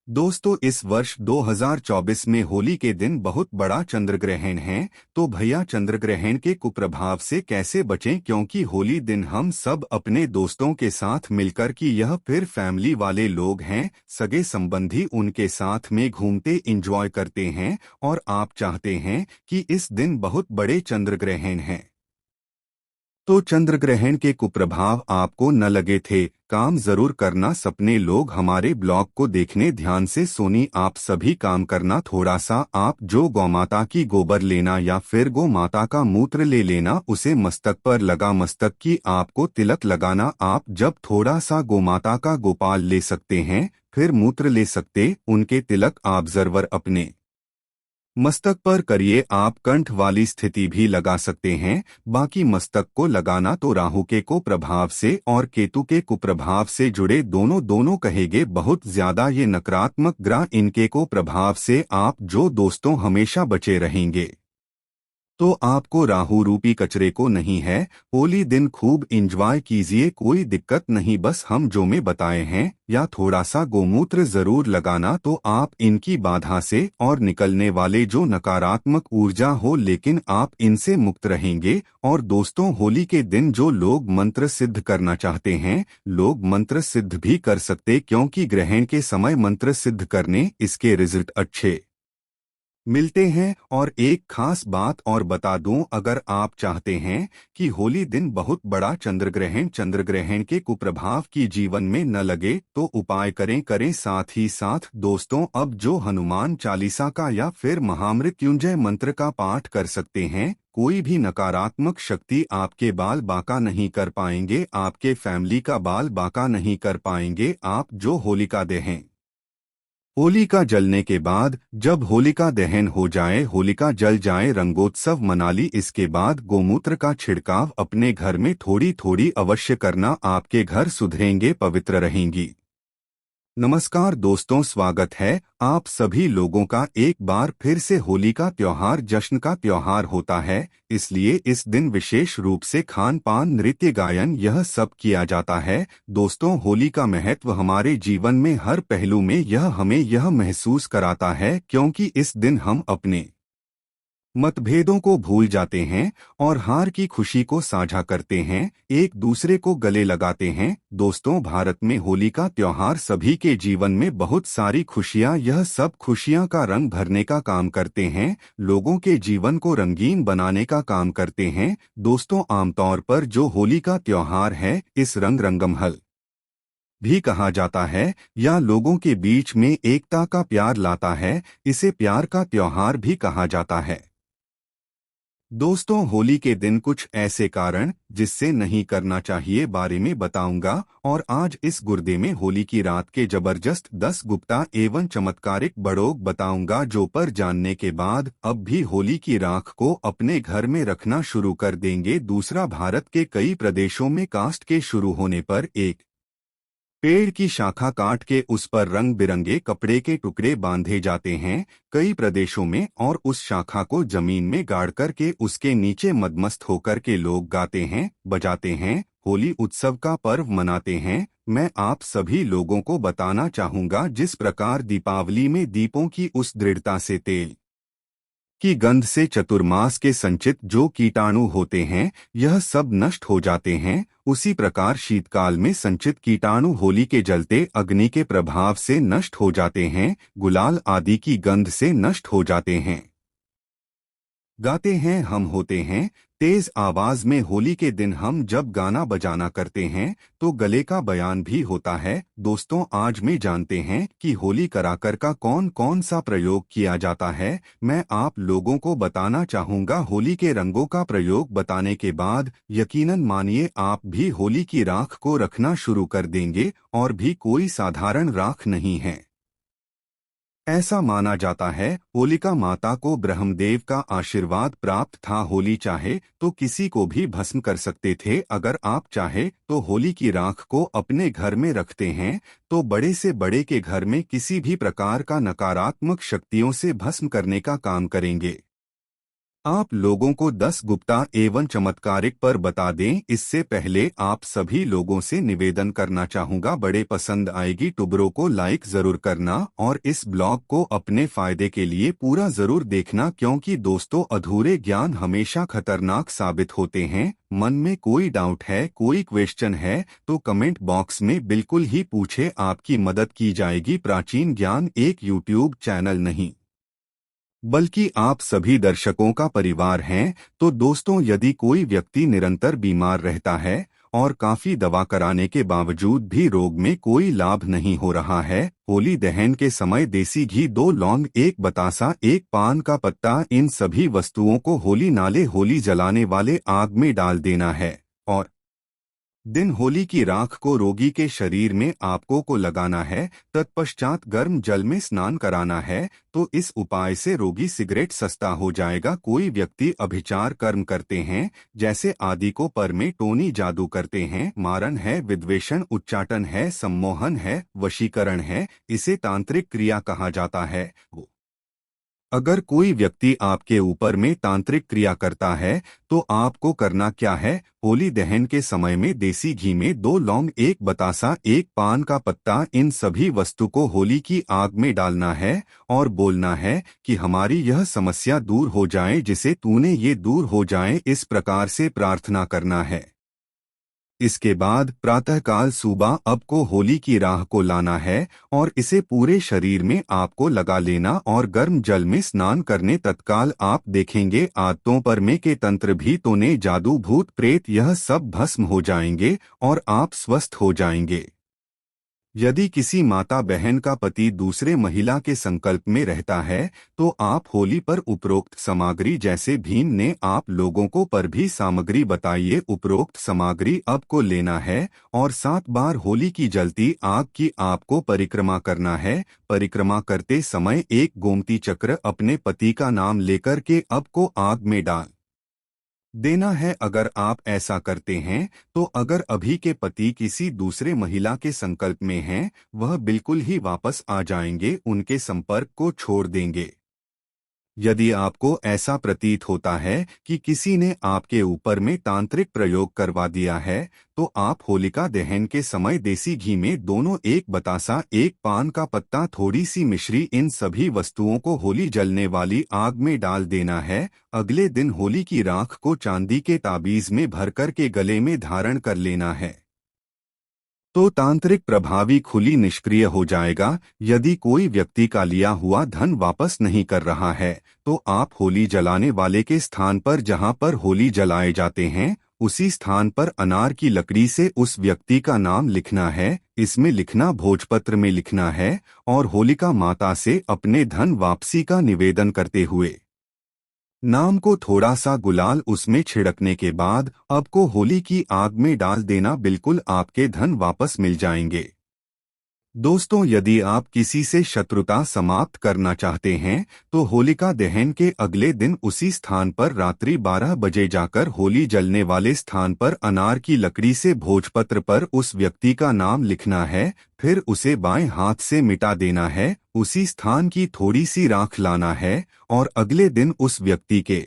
दोस्तों, इस वर्ष 2024 में होली के दिन बहुत बड़ा चंद्रग्रहण है। तो भैया, चंद्रग्रहण के कुप्रभाव से कैसे बचें, क्योंकि होली दिन हम सब अपने दोस्तों के साथ मिलकर की यह फिर फैमिली वाले लोग हैं, सगे संबंधी उनके साथ में घूमते एंजॉय करते हैं। और आप चाहते हैं कि इस दिन बहुत बड़े चंद्रग्रहण हैं, तो चंद्रग्रहण के कुप्रभाव आपको न लगे थे, काम जरूर करना। सपने लोग हमारे ब्लॉग को देखने ध्यान से सोनी, आप सभी काम करना थोड़ा सा। आप जो गौमाता की गोबर लेना या फिर गौ माता का मूत्र ले लेना, उसे मस्तक पर लगा, मस्तक की आपको तिलक लगाना। आप जब थोड़ा सा गोमाता का गोपाल ले सकते हैं, फिर मूत्र ले सकते, उनके तिलक आप जरूर अपने मस्तक पर करिए। आप कंठ वाली स्थिति भी लगा सकते हैं। बाकी मस्तक को लगाना तो राहु के को प्रभाव से और केतु के कुप्रभाव से जुड़े दोनों दोनों कहेंगे बहुत ज्यादा ये नकारात्मक ग्रह, इनके को प्रभाव से आप जो दोस्तों हमेशा बचे रहेंगे। तो आपको राहु रूपी कचरे को नहीं है। होली दिन खूब इंजॉय कीजिए, कोई दिक्कत नहीं। बस हम जो में बताए हैं या थोड़ा सा गोमूत्र जरूर लगाना, तो आप इनकी बाधा से और निकलने वाले जो नकारात्मक ऊर्जा हो, लेकिन आप इनसे मुक्त रहेंगे। और दोस्तों, होली के दिन जो लोग मंत्र सिद्ध करना चाहते हैं, लोग मंत्र सिद्ध भी कर सकते, क्योंकि ग्रहण के समय मंत्र सिद्ध करने इसके रिजल्ट अच्छे मिलते हैं। और एक खास बात और बता दूं, अगर आप चाहते हैं कि होली दिन बहुत बड़ा चंद्रग्रहण के कुप्रभाव की जीवन में न लगे, तो उपाय करें। साथ ही साथ दोस्तों, अब जो हनुमान चालीसा का या फिर महामृत्युंजय मंत्र का पाठ कर सकते हैं, कोई भी नकारात्मक शक्ति आपके बाल बाका नहीं कर पाएंगे, आपके फैमिली का बाल बाका नहीं कर पाएंगे। आप जो होलिका दहन, होलिका जलने के बाद जब होलिका दहन हो जाए, होलिका जल जाए, रंगोत्सव मना ली, इसके बाद गोमूत्र का छिड़काव अपने घर में थोड़ी थोड़ी अवश्य करना। आपके घर सुधरेंगे, पवित्र रहेंगी। नमस्कार दोस्तों, स्वागत है आप सभी लोगों का एक बार फिर से। होली का त्योहार जश्न का त्योहार होता है, इसलिए इस दिन विशेष रूप से खान पान, नृत्य, गायन यह सब किया जाता है। दोस्तों, होली का महत्व हमारे जीवन में हर पहलू में यह हमें यह महसूस कराता है, क्योंकि इस दिन हम अपने मतभेदों को भूल जाते हैं और हार की खुशी को साझा करते हैं, एक दूसरे को गले लगाते हैं। दोस्तों, भारत में होली का त्योहार सभी के जीवन में बहुत सारी खुशियां, यह सब खुशियां का रंग भरने का काम करते हैं, लोगों के जीवन को रंगीन बनाने का काम करते हैं। दोस्तों, आमतौर पर जो होली का त्योहार है, इस रंग रंगमहल भी कहा जाता है, या लोगों के बीच में एकता का प्यार लाता है, इसे प्यार का त्योहार भी कहा जाता है। दोस्तों, होली के दिन कुछ ऐसे कारण जिससे नहीं करना चाहिए बारे में बताऊंगा। और आज इस गुर्दे में होली की रात के जबरदस्त 10 गुप्ता एवं चमत्कारिक बड़ोग बताऊंगा, जो पर जानने के बाद अब भी होली की राख को अपने घर में रखना शुरू कर देंगे। दूसरा, भारत के कई प्रदेशों में कास्ट के शुरू होने पर एक पेड़ की शाखा काट के उस पर रंग बिरंगे कपड़े के टुकड़े बांधे जाते हैं कई प्रदेशों में, और उस शाखा को जमीन में गाड़ कर के उसके नीचे मदमस्त होकर के लोग गाते हैं, बजाते हैं, होली उत्सव का पर्व मनाते हैं। मैं आप सभी लोगों को बताना चाहूंगा, जिस प्रकार दीपावली में दीपों की उस दृढ़ता से तेल की गंध से चतुर्मास के संचित जो कीटाणु होते हैं, यह सब नष्ट हो जाते हैं, उसी प्रकार शीतकाल में संचित कीटाणु होली के जलते अग्नि के प्रभाव से नष्ट हो जाते हैं, गुलाल आदि की गंध से नष्ट हो जाते हैं। गाते हैं हम होते हैं तेज आवाज में। होली के दिन हम जब गाना बजाना करते हैं, तो गले का बयान भी होता है। दोस्तों, आज में जानते हैं कि होली कराकर का कौन कौन सा प्रयोग किया जाता है। मैं आप लोगों को बताना चाहूंगा। होली के रंगों का प्रयोग बताने के बाद यकीनन मानिए आप भी होली की राख को रखना शुरू कर देंगे, और भी कोई साधारण राख नहीं है। ऐसा माना जाता है, होलिका माता को ब्रह्मदेव का आशीर्वाद प्राप्त था। होली चाहे तो किसी को भी भस्म कर सकते थे। अगर आप चाहे तो होली की राख को अपने घर में रखते हैं, तो बड़े से बड़े के घर में किसी भी प्रकार का नकारात्मक शक्तियों से भस्म करने का काम करेंगे। आप लोगों को 10 गुप्ता एवं चमत्कारिक पर बता दें। इससे पहले आप सभी लोगों से निवेदन करना चाहूँगा, बड़े पसंद आएगी टुबरों को लाइक जरूर करना और इस ब्लॉग को अपने फायदे के लिए पूरा जरूर देखना, क्योंकि दोस्तों अधूरे ज्ञान हमेशा खतरनाक साबित होते हैं। मन में कोई डाउट है, कोई क्वेश्चन है तो कमेंट बॉक्स में बिल्कुल ही पूछे, आपकी मदद की जाएगी। प्राचीन ज्ञान एक यूट्यूब चैनल नहीं बल्कि आप सभी दर्शकों का परिवार हैं। तो दोस्तों यदि कोई व्यक्ति निरंतर बीमार रहता है और काफी दवा कराने के बावजूद भी रोग में कोई लाभ नहीं हो रहा है, होली दहन के समय देसी घी, 2 लौंग, 1 बतासा, 1 पान का पत्ता, इन सभी वस्तुओं को होली नाले होली जलाने वाले आग में डाल देना है और दिन होली की राख को रोगी के शरीर में आपको को लगाना है। तत्पश्चात गर्म जल में स्नान कराना है। तो इस उपाय से रोगी सिगरेट सस्ता हो जाएगा। कोई व्यक्ति अभिचार कर्म करते हैं, जैसे आदि को पर में टोनी जादू करते हैं, मारण है, विद्वेषण, उच्चाटन है, सम्मोहन है, वशीकरण है, इसे तांत्रिक क्रिया कहा जाता है। अगर कोई व्यक्ति आपके ऊपर में तांत्रिक क्रिया करता है तो आपको करना क्या है? होली दहन के समय में देसी घी में 2 लौंग, 1 बतासा, 1 पान का पत्ता, इन सभी वस्तु को होली की आग में डालना है और बोलना है कि हमारी यह समस्या दूर हो जाए, जिसे तूने ये दूर हो जाए, इस प्रकार से प्रार्थना करना है। इसके बाद प्रातःकाल सुबह आपको होली की राह को लाना है और इसे पूरे शरीर में आपको लगा लेना और गर्म जल में स्नान करने तत्काल आप देखेंगे आदतों पर में के तंत्र भी, तोने, जादू, भूत प्रेत, यह सब भस्म हो जाएंगे और आप स्वस्थ हो जाएंगे। यदि किसी माता बहन का पति दूसरे महिला के संकल्प में रहता है तो आप होली पर उपरोक्त सामग्री, जैसे भीम ने आप लोगों को पर भी सामग्री बताइए, उपरोक्त सामग्री अब को लेना है और 7 बार होली की जलती आग की आपको परिक्रमा करना है। परिक्रमा करते समय एक गोमती चक्र अपने पति का नाम लेकर के अब को आग में डाल देना है। अगर आप ऐसा करते हैं तो अगर अभी के पति किसी दूसरे महिला के संकल्प में हैं, वह बिल्कुल ही वापस आ जाएंगे, उनके संपर्क को छोड़ देंगे। यदि आपको ऐसा प्रतीत होता है कि किसी ने आपके ऊपर में तांत्रिक प्रयोग करवा दिया है तो आप होलिका दहन के समय देसी घी में दोनों, 1 बतासा, 1 पान का पत्ता, थोड़ी सी मिश्री, इन सभी वस्तुओं को होली जलने वाली आग में डाल देना है। अगले दिन होली की राख को चांदी के ताबीज में भरकर के गले में धारण कर लेना है तो तांत्रिक प्रभावी खुली निष्क्रिय हो जाएगा। यदि कोई व्यक्ति का लिया हुआ धन वापस नहीं कर रहा है तो आप होली जलाने वाले के स्थान पर, जहां पर होली जलाए जाते हैं, उसी स्थान पर अनार की लकड़ी से उस व्यक्ति का नाम लिखना है। इसमें लिखना भोजपत्र में लिखना है और होलिका माता से अपने धन वापसी का निवेदन करते हुए नाम को थोड़ा सा गुलाल उसमें छिड़कने के बाद आपको होली की आग में डाल देना, बिल्कुल आपके धन वापस मिल जाएंगे। दोस्तों यदि आप किसी से शत्रुता समाप्त करना चाहते हैं तो होलिका दहन के अगले दिन उसी स्थान पर रात्रि 12 बजे जाकर होली जलने वाले स्थान पर अनार की लकड़ी से भोजपत्र पर उस व्यक्ति का नाम लिखना है, फिर उसे बाएं हाथ से मिटा देना है। उसी स्थान की थोड़ी सी राख लाना है और अगले दिन उस व्यक्ति के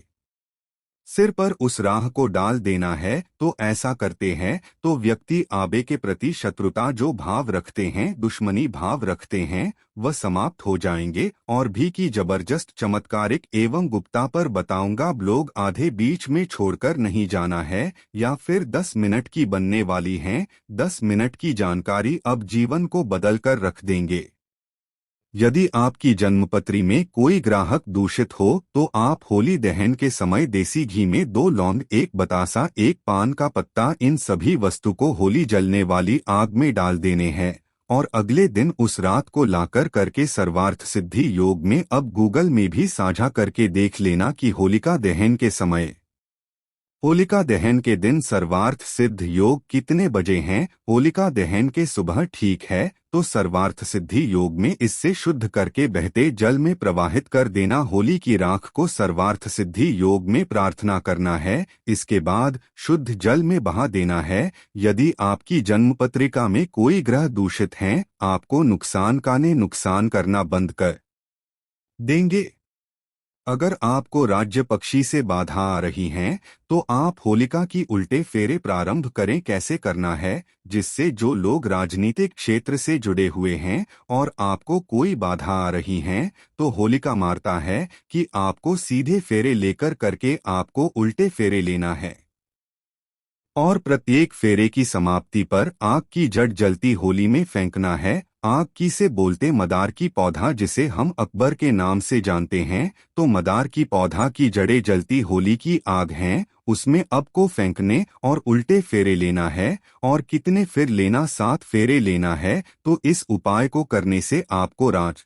सिर पर उस राह को डाल देना है। तो ऐसा करते हैं तो व्यक्ति आबे के प्रति शत्रुता जो भाव रखते हैं, दुश्मनी भाव रखते हैं, वह समाप्त हो जाएंगे। और भी की जबरदस्त चमत्कारिक एवं गुप्ता पर बताऊंगा, ब्लॉग आधे बीच में छोड़कर नहीं जाना है या फिर 10 मिनट की बनने वाली हैं। 10 मिनट की जानकारी अब जीवन को बदलकर रख देंगे। यदि आपकी जन्मपत्री में कोई ग्राहक दूषित हो तो आप होली दहन के समय देसी घी में 2 लौंग, 1 बतासा, 1 पान का पत्ता, इन सभी वस्तु को होली जलने वाली आग में डाल देने हैं और अगले दिन उस रात को लाकर करके सर्वार्थ सिद्धि योग में अब गूगल में भी साझा करके देख लेना कि होलिका दहन के समय, होलिका दहन के दिन सर्वार्थ सिद्ध योग कितने बजे हैं। होलिका दहन के सुबह ठीक है तो सर्वार्थ सिद्धि योग में इससे शुद्ध करके बहते जल में प्रवाहित कर देना। होली की राख को सर्वार्थ सिद्धि योग में प्रार्थना करना है, इसके बाद शुद्ध जल में बहा देना है। यदि आपकी जन्म पत्रिका में कोई ग्रह दूषित हैं, आपको नुकसान करना बंद कर देंगे। अगर आपको राज्य पक्षी से बाधा आ रही हैं, तो आप होलिका की उल्टे फेरे प्रारंभ करें। कैसे करना है? जिससे जो लोग राजनीतिक क्षेत्र से जुड़े हुए हैं और आपको कोई बाधा आ रही हैं, तो होलिका मारता है कि आपको सीधे फेरे लेकर करके आपको उल्टे फेरे लेना है। और प्रत्येक फेरे की समाप्ति पर आग की जड़ जलती होली में फेंकना है। आग की से बोलते मदार की पौधा, जिसे हम अकबर के नाम से जानते हैं। तो मदार की पौधा की जड़ें जलती होली की आग हैं, उसमें अब को फेंकने और उल्टे फेरे लेना है। और कितने फिर लेना? 7 फेरे लेना है। तो इस उपाय को करने से आपको राज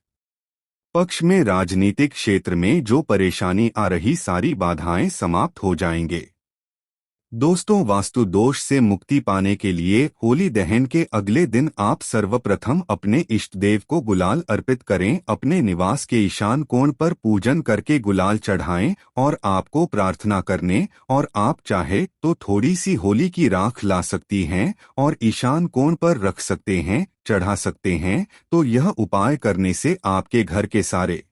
पक्ष में राजनीतिक क्षेत्र में जो परेशानी आ रही सारी बाधाएं समाप्त हो जाएंगे। दोस्तों, वास्तु दोष से मुक्ति पाने के लिए होली दहन के अगले दिन आप सर्वप्रथम अपने इष्ट देव को गुलाल अर्पित करें। अपने निवास के ईशान कोण पर पूजन करके गुलाल चढ़ाएं और आपको प्रार्थना करने, और आप चाहे तो थोड़ी सी होली की राख ला सकती हैं और ईशान कोण पर रख सकते हैं, चढ़ा सकते हैं। तो यह उपाय करने से आपके घर के सारे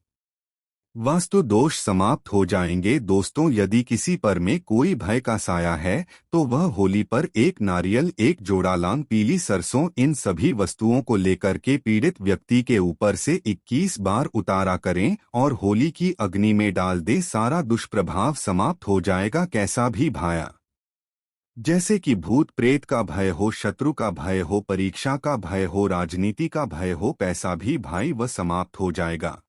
वास्तु दोष समाप्त हो जाएंगे। दोस्तों, यदि किसी पर में कोई भय का साया है, तो वह होली पर एक नारियल, एक जोड़ा लांग, पीली सरसों, इन सभी वस्तुओं को लेकर के पीड़ित व्यक्ति के ऊपर से 21 बार उतारा करें और होली की अग्नि में डाल दे। सारा दुष्प्रभाव समाप्त हो जाएगा। कैसा भी भाया, जैसे कि भूत प्रेत का भय हो, शत्रु का भय हो, परीक्षा का भय हो, राजनीति का भय हो, पैसा भी भाई वह समाप्त हो जाएगा।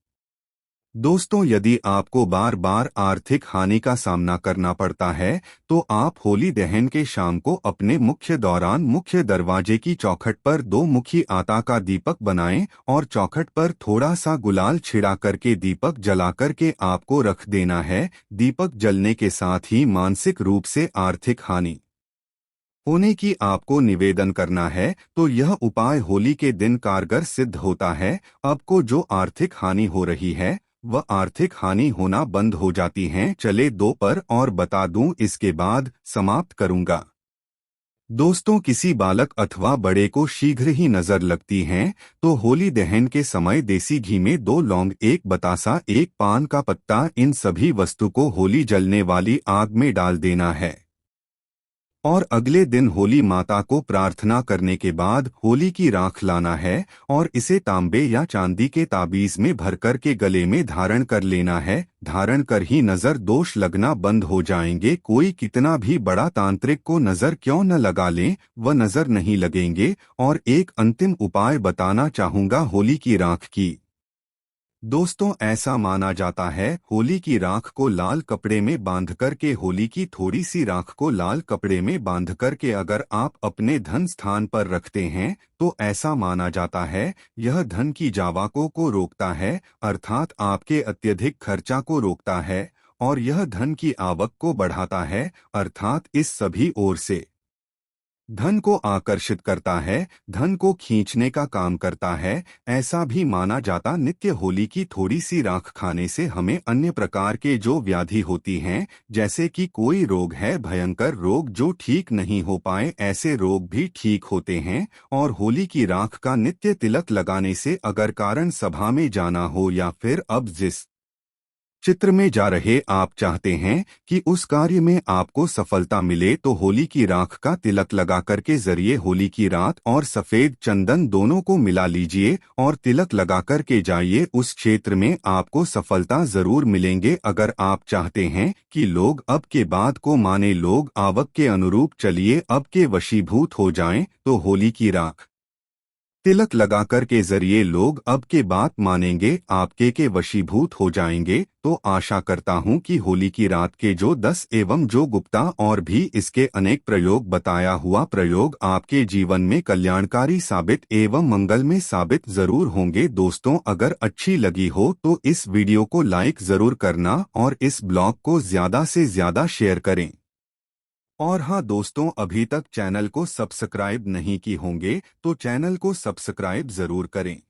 दोस्तों, यदि आपको बार बार आर्थिक हानि का सामना करना पड़ता है, तो आप होली दहन के शाम को अपने मुख्य दौरान मुख्य दरवाजे की चौखट पर 2 मुखी आटा का दीपक बनाएं और चौखट पर थोड़ा सा गुलाल छिड़ा करके दीपक जला करके आपको रख देना है। दीपक जलने के साथ ही मानसिक रूप से आर्थिक हानि होने की आपको निवेदन करना है, तो यह उपाय होली के दिन कारगर सिद्ध होता है। आपको जो आर्थिक हानि हो रही है, वह आर्थिक हानि होना बंद हो जाती हैं। चले 2 पर और बता दूं, इसके बाद समाप्त करूंगा। दोस्तों, किसी बालक अथवा बड़े को शीघ्र ही नजर लगती हैं, तो होली दहन के समय देसी घी में 2 लौंग, 1 बतासा, 1 पान का पत्ता, इन सभी वस्तु को होली जलने वाली आग में डाल देना है। और अगले दिन होली माता को प्रार्थना करने के बाद होली की राख लाना है और इसे तांबे या चांदी के ताबीज में भरकर के गले में धारण कर लेना है। धारण कर ही नजर दोष लगना बंद हो जाएंगे। कोई कितना भी बड़ा तांत्रिक को नजर क्यों न लगा लें, वह नजर नहीं लगेंगे। और एक अंतिम उपाय बताना चाहूंगा होली की राख की। दोस्तों, ऐसा माना जाता है, होली की राख को लाल कपड़े में बांध कर के, होली की थोड़ी सी राख को लाल कपड़े में बांध कर के अगर आप अपने धन स्थान पर रखते हैं, तो ऐसा माना जाता है यह धन की जावाकों को रोकता है, अर्थात आपके अत्यधिक खर्चा को रोकता है। और यह धन की आवक को बढ़ाता है, अर्थात इस सभी ओर से धन को आकर्षित करता है, धन को खींचने का काम करता है। ऐसा भी माना जाता नित्य होली की थोड़ी सी राख खाने से हमें अन्य प्रकार के जो व्याधि होती हैं, जैसे कि कोई रोग है, भयंकर रोग जो ठीक नहीं हो पाए, ऐसे रोग भी ठीक होते हैं। और होली की राख का नित्य तिलक लगाने से अगर कारण सभा में जाना हो या फिर अब जिस चित्र में जा रहे आप चाहते हैं कि उस कार्य में आपको सफलता मिले, तो होली की राख का तिलक लगाकर के जरिए होली की रात और सफेद चंदन दोनों को मिला लीजिए और तिलक लगाकर के जाइए। उस क्षेत्र में आपको सफलता जरूर मिलेंगे। अगर आप चाहते हैं कि लोग अब के बाद को माने, लोग आवक के अनुरूप चलिए, अब के वशीभूत हो जाएं, तो होली की राख तिलक लगाकर के जरिए लोग अब के बात मानेंगे, आपके के वशीभूत हो जाएंगे। तो आशा करता हूं कि होली की रात के जो 10 एवं जो गुप्ता और भी इसके अनेक प्रयोग बताया हुआ प्रयोग आपके जीवन में कल्याणकारी साबित एवं मंगल में साबित जरूर होंगे। दोस्तों, अगर अच्छी लगी हो तो इस वीडियो को लाइक जरूर करना और इस ब्लॉग को ज्यादा से ज्यादा शेयर करें। और हाँ दोस्तों, अभी तक चैनल को सब्सक्राइब नहीं की होंगे, तो चैनल को सब्सक्राइब जरूर करें।